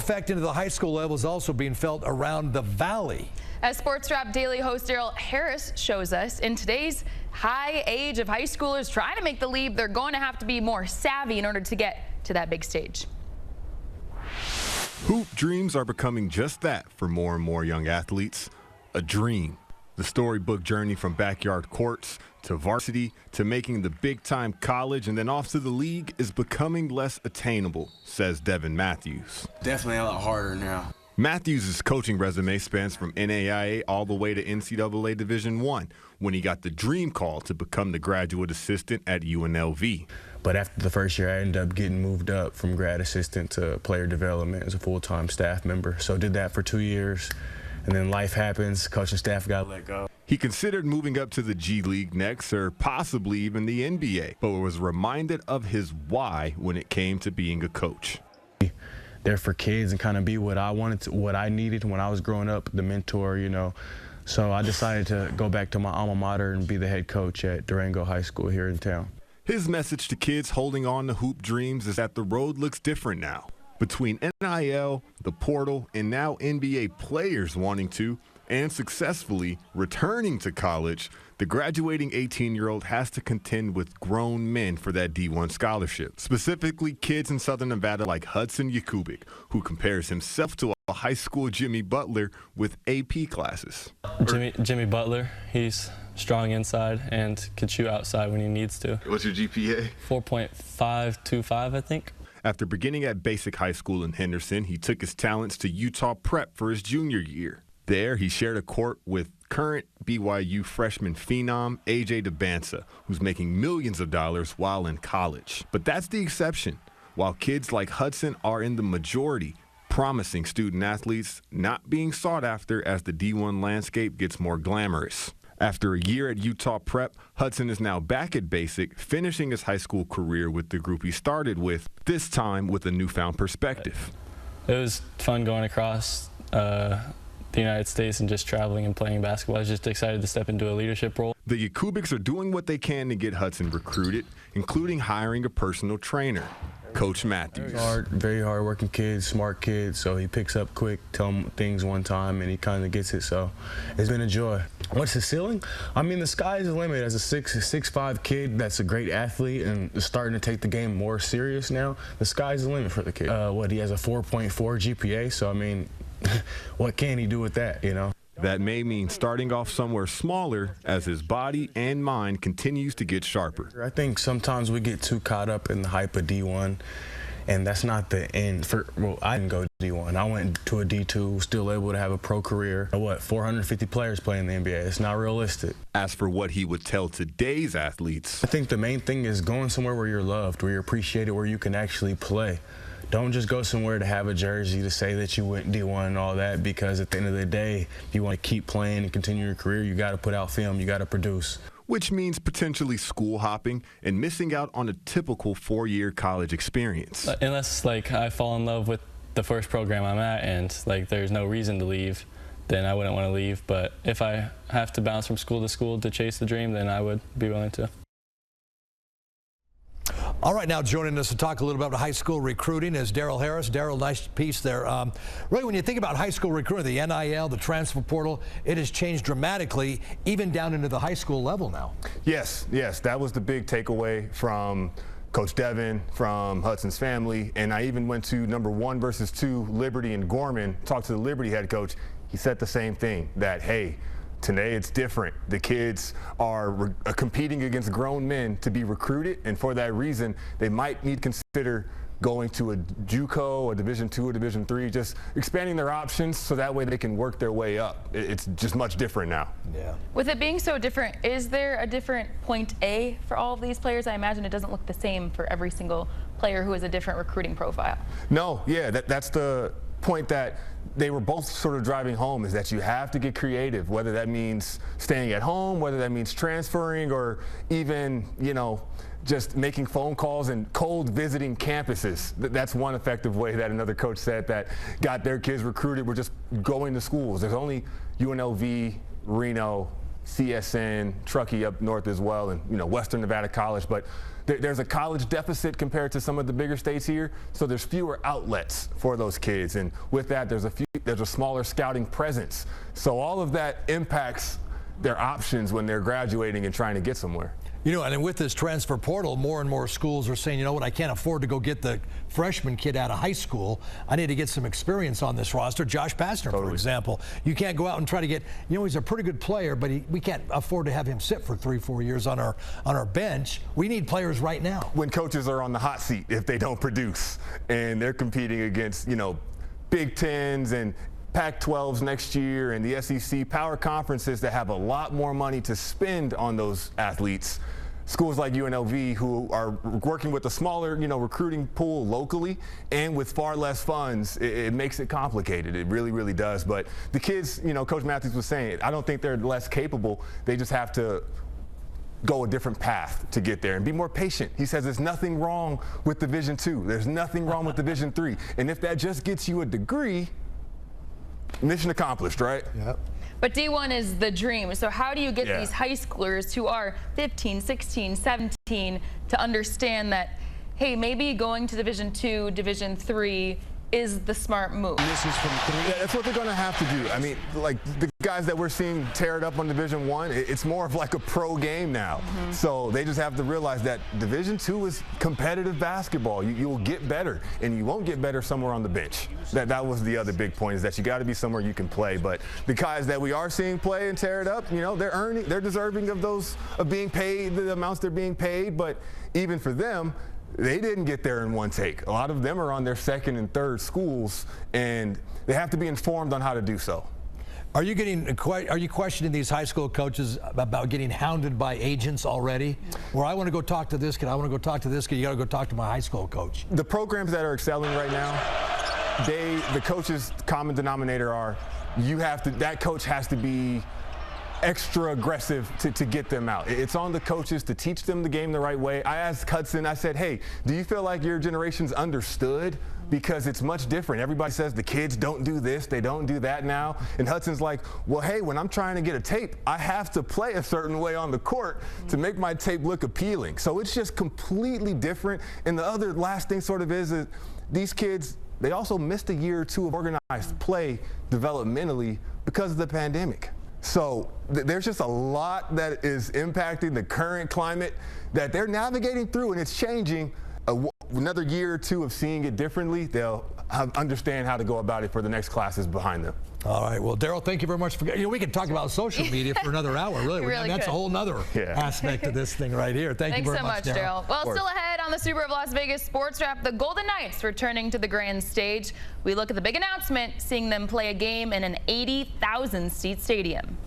effect into the high school level is also being felt around the Valley. As SportsWrap Daily host Darrell Harris shows us, in today's high age of high schoolers trying to make the leap, they're going to have to be more savvy in order to get to that big stage. Hoop dreams are becoming just that for more and more young athletes, a dream. The storybook journey from backyard courts to varsity to making the big-time college and then off to the league is becoming less attainable, says Devin Maathius. Definitely a lot harder now. Maathius' coaching resume spans from NAIA all the way to NCAA Division I when he got the dream call to become the graduate assistant at UNLV. But after the first year, I ended up getting moved up from grad assistant to player development as a full-time staff member. So did that for 2 years, and then life happens, coaching staff got let go. He considered moving up to the G League next, or possibly even the NBA, but was reminded of his why when it came to being a coach. There for kids and kind of be what I wanted to, what I needed when I was growing up, the mentor, you know. So I decided to go back to my alma mater and be the head coach at Durango High School here in town. His message to kids holding on to hoop dreams is that the road looks different now. Between NIL, the portal, and now NBA players wanting to, and successfully returning to college, the graduating 18-year-old has to contend with grown men for that D1 scholarship, specifically kids in Southern Nevada like Hudson Yakubic, who compares himself to a high school Jimmy Butler with AP classes. Jimmy Butler, he's strong inside and can shoot outside when he needs to. What's your GPA? 4.525, I think. After beginning at basic high school in Henderson, he took his talents to Utah Prep for his junior year. There, he shared a court with current BYU freshman phenom AJ DeBansa, who's making millions of dollars while in college. But that's the exception. While kids like Hudson are in the majority, promising student athletes not being sought after as the D1 landscape gets more glamorous. After a year at Utah Prep, Hudson is now back at basic, finishing his high school career with the group he started with, this time with a newfound perspective. It was fun going across the United States and just traveling and playing basketball. I was just excited to step into a leadership role. The Yakubics are doing what they can to get Hudson recruited, including hiring a personal trainer, Coach Maathius. Very hard-working kid, smart kid, so he picks up quick, tell him things one time, and he kind of gets it, so it's been a joy. What's his ceiling? I mean, the sky's the limit. As a 6'5" kid that's a great athlete and is starting to take the game more serious now, the sky's the limit for the kid. He has a 4.4 GPA, so I mean, what can he do with that, you know? That may mean starting off somewhere smaller as his body and mind continues to get sharper. I think sometimes we get too caught up in the hype of D1, and that's not the end. Well, I didn't go D1. I went to a D2, still able to have a pro career. 450 players playing in the NBA. It's not realistic. As for what he would tell today's athletes, I think the main thing is going somewhere where you're loved, where you're appreciated, where you can actually play. Don't just go somewhere to have a jersey to say that you went D1 and all that, because at the end of the day, if you want to keep playing and continue your career, you got to put out film, you got to produce. Which means potentially school hopping and missing out on a typical 4-year college experience. Unless I fall in love with the first program I'm at and there's no reason to leave, then I wouldn't want to leave. But if I have to bounce from school to school to chase the dream, then I would be willing to. All right, now joining us to talk a little bit about high school recruiting is Darrell Harris. Darrell, nice piece there. Really, when you think about high school recruiting, the NIL, the transfer portal, it has changed dramatically, even down into the high school level now. Yes, that was the big takeaway from Coach Devin, from Hudson's family, and I even went to number 1 versus 2, Liberty and Gorman, talked to the Liberty head coach. He said the same thing, that, hey, today it's different. The kids are competing against grown men to be recruited, and for that reason, they might need to consider going to a JUCO, a Division II, or Division III, just expanding their options so that way they can work their way up. It's just much different now. Yeah. With it being so different, is there a different point A for all of these players? I imagine it doesn't look the same for every single player who has a different recruiting profile. No, yeah, that's the point that they were both sort of driving home, is that you have to get creative, whether that means staying at home, whether that means transferring, or even, just making phone calls and cold visiting campuses. That's one effective way that another coach said that got their kids recruited, were just going to schools. There's only UNLV, Reno, CSN, Truckee up north as well, and Western Nevada College. But there's a college deficit compared to some of the bigger states here, so there's fewer outlets for those kids, and with that, there's a smaller scouting presence. So all of that impacts their options when they're graduating and trying to get somewhere. And with this transfer portal, more and more schools are saying, you know what, I can't afford to go get the freshman kid out of high school. I need to get some experience on this roster. Josh Pastner, for example. You can't go out and try to get, he's a pretty good player, but we can't afford to have him sit for 3-4 years on our bench. We need players right now. When coaches are on the hot seat if they don't produce, and they're competing against, Big Tens and Pac-12s next year and the SEC power conferences that have a lot more money to spend on those athletes. Schools like UNLV, who are working with a smaller, recruiting pool locally and with far less funds, it makes it complicated. It really, really does. But the kids, Coach Maathius was saying, I don't think they're less capable. They just have to go a different path to get there and be more patient. He says there's nothing wrong with Division II. There's nothing wrong with Division III. And if that just gets you a degree, mission accomplished, right? Yep. But D1 is the dream. So how do you get these high schoolers who are 15, 16, 17 to understand that, hey, maybe going to Division II, Division III is the smart move? This is from 3. Yeah, that's what they're going to have to do. I mean, like the guys that we're seeing tear it up on Division I, it's more of like a pro game now. So they just have to realize that Division II is competitive basketball. You will get better, and you won't get better somewhere on the bench. That was the other big point, is that you got to be somewhere you can play. But the guys that we are seeing play and tear it up, they're deserving of being paid the amounts they're being paid. But even for them, they didn't get there in one take. A lot of them are on their second and third schools, and they have to be informed on how to do so. Are you questioning these high school coaches about getting hounded by agents already? Where I want to go talk to this kid, I want to go talk to this kid, you got to go talk to my high school coach. The programs that are excelling right now, the coaches' common denominator are that coach has to be extra aggressive to get them out. It's on the coaches to teach them the game the right way. I asked Hudson, I said, hey, do you feel like your generation's understood? Because it's much different. Everybody says the kids don't do this, they don't do that now. And Hudson's like, well, hey, when I'm trying to get a tape, I have to play a certain way on the court to make my tape look appealing. So it's just completely different. And the other last thing sort of is that these kids, they also missed a year or two of organized play developmentally because of the pandemic. So there's just a lot that is impacting the current climate that they're navigating through, and it's changing. Another year or two of seeing it differently, they'll understand how to go about it for the next classes behind them. All right. Well, Darrell, thank you very much for. We could talk about social media for another hour. Really, that's a whole nother aspect of this thing right here. Thank you very much, Darrell. Well, still ahead on the Subaru of Las Vegas SportsWrap, the Golden Knights returning to the grand stage. We look at the big announcement, seeing them play a game in an 80,000-seat stadium.